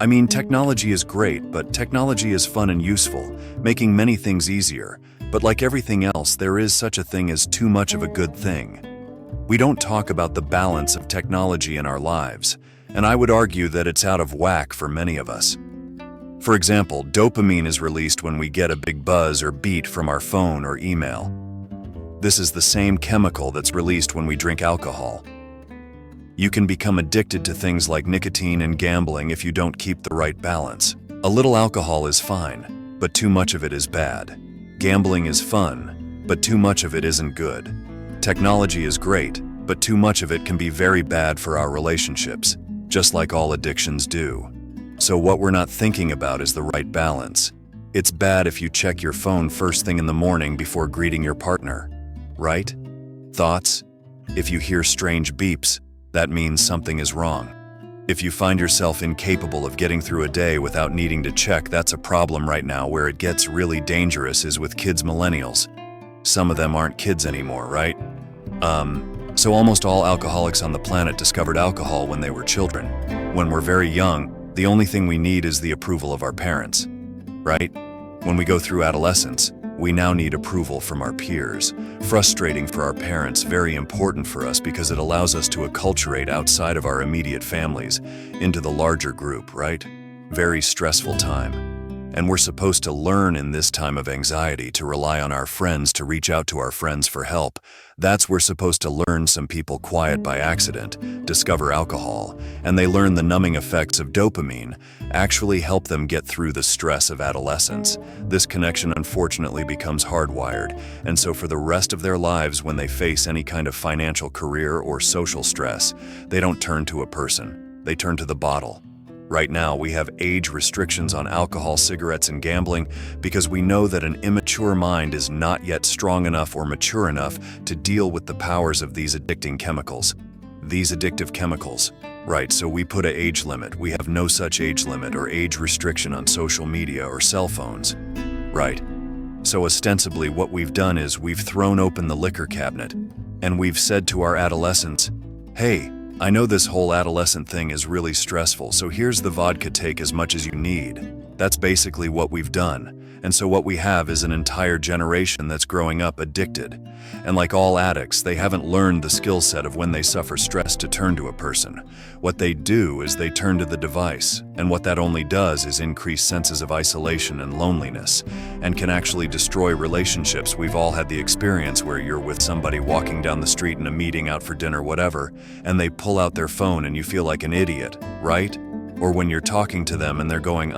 I mean, technology is great, but technology is fun and useful, making many things easier. But like everything else, there is such a thing as too much of a good thing. We don't talk about the balance of technology in our lives, and I would argue that it's out of whack for many of us. For example, dopamine is released when we get a big buzz or beat from our phone or email. This is the same chemical that's released when we drink alcohol. You can become addicted to things like nicotine and gambling if you don't keep the right balance. A little alcohol is fine, but too much of it is bad. Gambling is fun, but too much of it isn't good. Technology is great, but too much of it can be very bad for our relationships, just like all addictions do. So what we're not thinking about is the right balance. It's bad if you check your phone first thing in the morning before greeting your partner, right? Thoughts? If you hear strange beeps, that means something is wrong. If you find yourself incapable of getting through a day without needing to check, that's a problem right now. Where it gets really dangerous is with kids, millennials. Some of them aren't kids anymore, right? So almost all alcoholics on the planet discovered alcohol when they were children. When we're very young, the only thing we need is the approval of our parents, right? When we go through adolescence, we now need approval from our peers. Frustrating for our parents, very important for us because it allows us to acculturate outside of our immediate families into the larger group, right? Very stressful time. And we're supposed to learn in this time of anxiety to rely on our friends, to reach out to our friends for help. We're supposed to learn. Some people quiet by accident, discover alcohol, and they learn the numbing effects of dopamine actually help them get through the stress of adolescence. This connection unfortunately becomes hardwired, and so for the rest of their lives, when they face any kind of financial, career, or social stress, they don't turn to a person, they turn to the bottle. Right now, we have age restrictions on alcohol, cigarettes, and gambling because we know that an immature mind is not yet strong enough or mature enough to deal with the powers of these addicting chemicals. These addictive chemicals. Right, so we put an age limit. We have no such age limit or age restriction on social media or cell phones. Right. So ostensibly what we've done is we've thrown open the liquor cabinet and we've said to our adolescents, hey, I know this whole adolescent thing is really stressful, so here's the vodka, take as much as you need. That's basically what we've done. And so what we have is an entire generation that's growing up addicted. And like all addicts, they haven't learned the skill set of when they suffer stress to turn to a person. What they do is they turn to the device, and what that only does is increase senses of isolation and loneliness, and can actually destroy relationships. We've all had the experience where you're with somebody walking down the street in a meeting, out for dinner, whatever, and they pull out their phone and you feel like an idiot, right? Or when you're talking to them and they're going,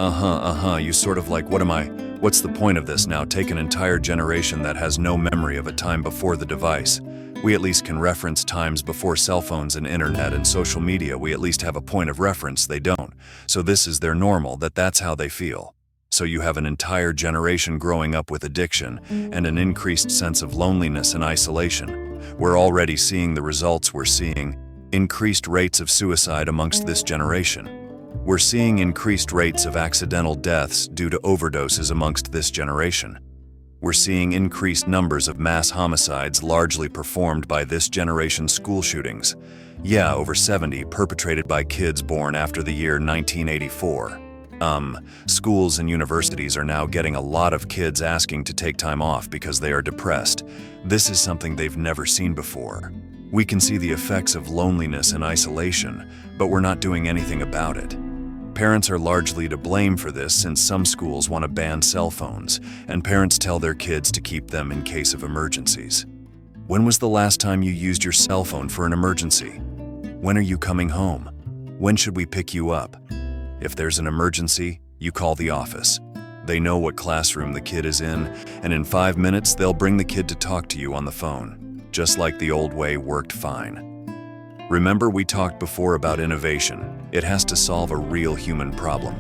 you sort of like, what's the point of this now? Take an entire generation that has no memory of a time before the device. We at least can reference times before cell phones and internet and social media. We at least have a point of reference. They don't. So this is their normal, that's how they feel. So you have an entire generation growing up with addiction and an increased sense of loneliness and isolation. We're already seeing the results. We're seeing increased rates of suicide amongst this generation. We're seeing increased rates of accidental deaths due to overdoses amongst this generation. We're seeing increased numbers of mass homicides largely performed by this generation's school shootings. Yeah, over 70 perpetrated by kids born after the year 1984. Schools and universities are now getting a lot of kids asking to take time off because they are depressed. This is something they've never seen before. We can see the effects of loneliness and isolation, but we're not doing anything about it. Parents are largely to blame for this, since some schools want to ban cell phones, and parents tell their kids to keep them in case of emergencies. When was the last time you used your cell phone for an emergency? When are you coming home? When should we pick you up? If there's an emergency, you call the office. They know what classroom the kid is in, and in 5 minutes they'll bring the kid to talk to you on the phone, just like the old way worked fine. Remember, we talked before about innovation. It has to solve a real human problem.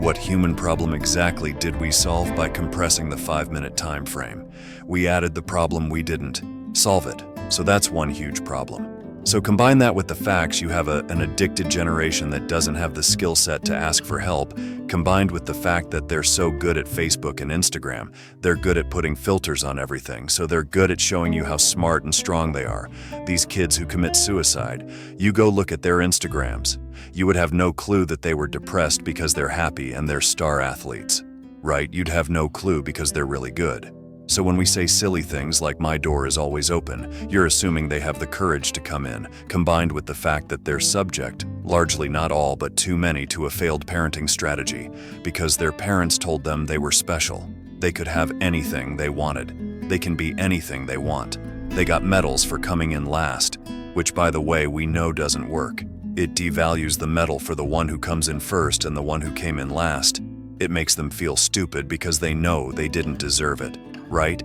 What human problem exactly did we solve by compressing the 5-minute time frame? We added the problem, we didn't solve it. So that's one huge problem. So combine that with the facts you have an addicted generation that doesn't have the skill set to ask for help, combined with the fact that they're so good at Facebook and Instagram. They're good at putting filters on everything, so they're good at showing you how smart and strong they are. These kids who commit suicide, you go look at their Instagrams. You would have no clue that they were depressed because they're happy and they're star athletes, right? You'd have no clue because they're really good. So when we say silly things like "my door is always open," you're assuming they have the courage to come in, combined with the fact that they're subject, largely not all but too many, to a failed parenting strategy, because their parents told them they were special. They could have anything they wanted. They can be anything they want. They got medals for coming in last, which, by the way, we know doesn't work. It devalues the medal for the one who comes in first and the one who came in last. It makes them feel stupid because they know they didn't deserve it. Right?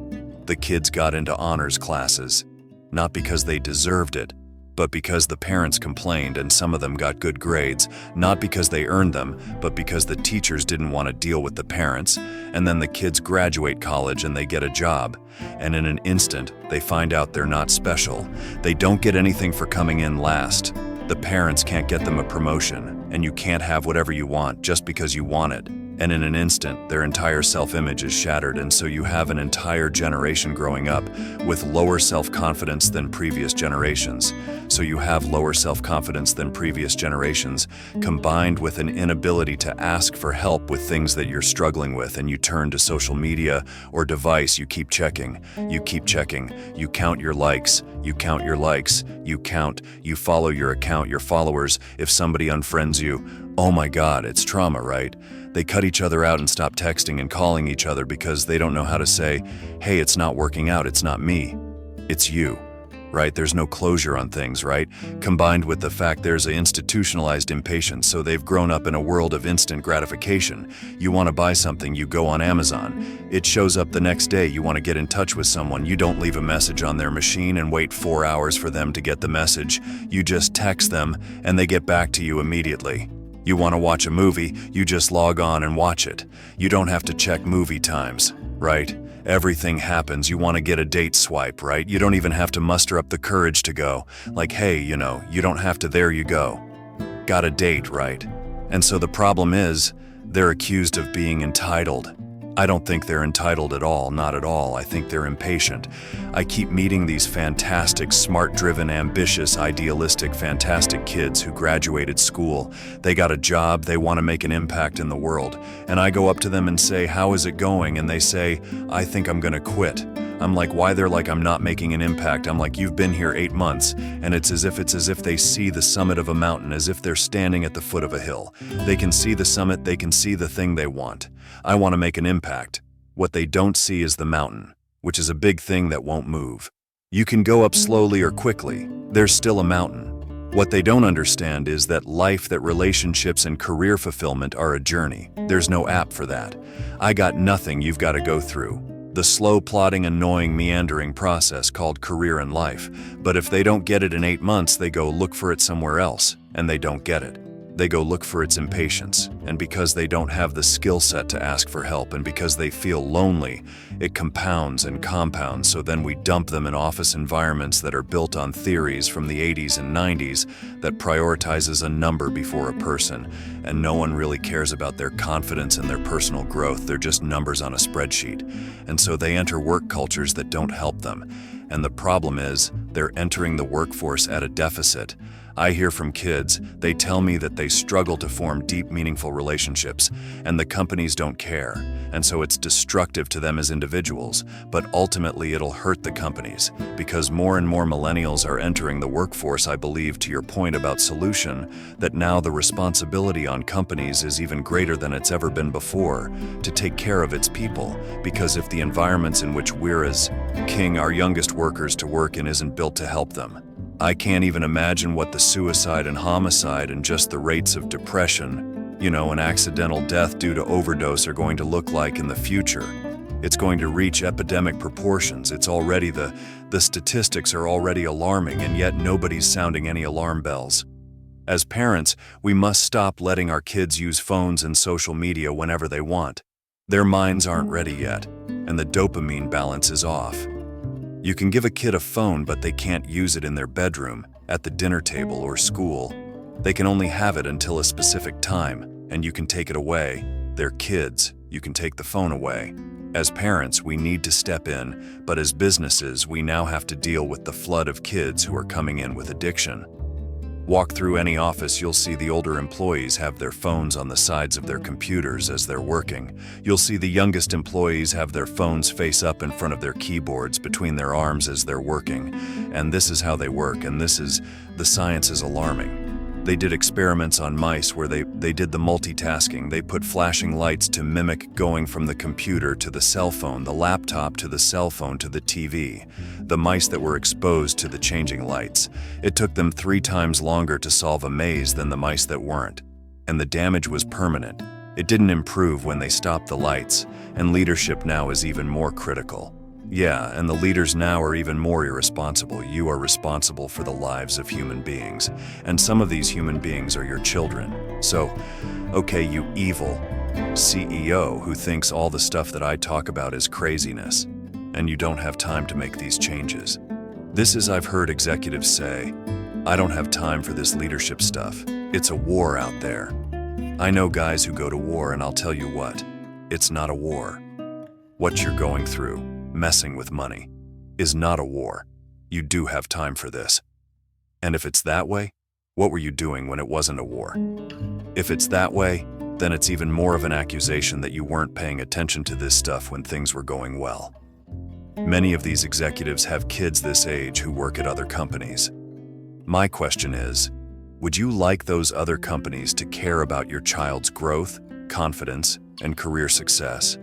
The kids got into honors classes, not because they deserved it, but because the parents complained and some of them got good grades, not because they earned them, but because the teachers didn't want to deal with the parents. And then the kids graduate college and they get a job, and in an instant, they find out they're not special. They don't get anything for coming in last. The parents can't get them a promotion, and you can't have whatever you want just because you want it. And in an instant, their entire self-image is shattered, and so you have an entire generation growing up with lower self-confidence than previous generations. So you have lower self-confidence than previous generations, combined with an inability to ask for help with things that you're struggling with, and you turn to social media or device. You keep checking, you count your likes, you follow your account, your followers. If somebody unfriends you, oh my God, it's trauma, right? They cut each other out and stop texting and calling each other because they don't know how to say, hey, it's not working out, it's not me, it's you, right? There's no closure on things, right? Combined with the fact there's an institutionalized impatience, so they've grown up in a world of instant gratification. You want to buy something, you go on Amazon. It shows up the next day. You want to get in touch with someone, you don't leave a message on their machine and wait 4 hours for them to get the message. You just text them and they get back to you immediately. You want to watch a movie, you just log on and watch it. You don't have to check movie times, right? Everything happens. You want to get a date swipe, right? You don't even have to muster up the courage to go. Like, hey, you don't have to, there you go. Got a date, right? And so the problem is, they're accused of being entitled. I don't think they're entitled at all, not at all. I think they're impatient. I keep meeting these fantastic, smart-driven, ambitious, idealistic, fantastic kids who graduated school. They got a job, they want to make an impact in the world. And I go up to them and say, how is it going? And they say, I think I'm gonna quit. I'm like, why? They're like, I'm not making an impact. I'm like, you've been here 8 months. And it's as if they see the summit of a mountain, as if they're standing at the foot of a hill. They can see the summit, they can see the thing they want. I want to make an impact. What they don't see is the mountain, which is a big thing that won't move. You can go up slowly or quickly. There's still a mountain. What they don't understand is that life, that relationships and career fulfillment are a journey. There's no app for that. I got nothing you've got to go through. The slow, plodding, annoying, meandering process called career and life. But if they don't get it in 8 months, they go look for it somewhere else, and they don't get it. They go look for its impatience, and because they don't have the skill set to ask for help, and because they feel lonely, it compounds and compounds. So then we dump them in office environments that are built on theories from the 80s and 90s that prioritizes a number before a person, and no one really cares about their confidence and their personal growth. They're just numbers on a spreadsheet. And so they enter work cultures that don't help them. And the problem is, they're entering the workforce at a deficit. I hear from kids, they tell me that they struggle to form deep, meaningful relationships, and the companies don't care. And so it's destructive to them as individuals, but ultimately it'll hurt the companies, because more and more millennials are entering the workforce. I believe, to your point about solution, that now the responsibility on companies is even greater than it's ever been before, to take care of its people, because if the environments in which we're as king our youngest workers to work in isn't built to help them, I can't even imagine what the suicide and homicide and just the rates of depression, and accidental death due to overdose are going to look like in the future. It's going to reach epidemic proportions. It's already the statistics are already alarming, and yet nobody's sounding any alarm bells. As parents, we must stop letting our kids use phones and social media whenever they want. Their minds aren't ready yet, and the dopamine balance is off. You can give a kid a phone, but they can't use it in their bedroom. at the dinner table or school. They can only have it until a specific time, and you can take it away. They're kids, you can take the phone away. As parents, we need to step in, but as businesses, we now have to deal with the flood of kids who are coming in with addiction. Walk through any office, you'll see the older employees have their phones on the sides of their computers as they're working. You'll see the youngest employees have their phones face up in front of their keyboards between their arms as they're working. And this is how they work, and the science is alarming. They did experiments on mice where they did the multitasking. They put flashing lights to mimic going from the computer to the cell phone, the laptop to the cell phone to the TV. The mice that were exposed to the changing lights, it took them 3 times longer to solve a maze than the mice that weren't. And the damage was permanent. It didn't improve when they stopped the lights, and leadership now is even more critical. Yeah, and the leaders now are even more irresponsible. You are responsible for the lives of human beings, and some of these human beings are your children. So, okay, you evil CEO who thinks all the stuff that I talk about is craziness, and you don't have time to make these changes. This is, I've heard executives say, I don't have time for this leadership stuff. It's a war out there. I know guys who go to war, and I'll tell you what, it's not a war. What you're going through, messing with money, is not a war. You do have time for this. And if it's that way, what were you doing when it wasn't a war? If it's that way, then it's even more of an accusation that you weren't paying attention to this stuff when things were going well. Many of these executives have kids this age who work at other companies. My question is, would you like those other companies to care about your child's growth, confidence, and career success?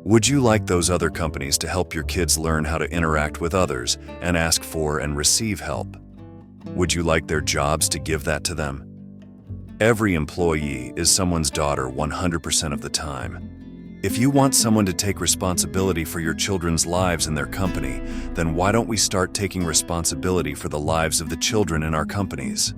Would you like those other companies to help your kids learn how to interact with others and ask for and receive help? Would you like their jobs to give that to them? Every employee is someone's daughter 100% of the time. If you want someone to take responsibility for your children's lives in their company, then why don't we start taking responsibility for the lives of the children in our companies?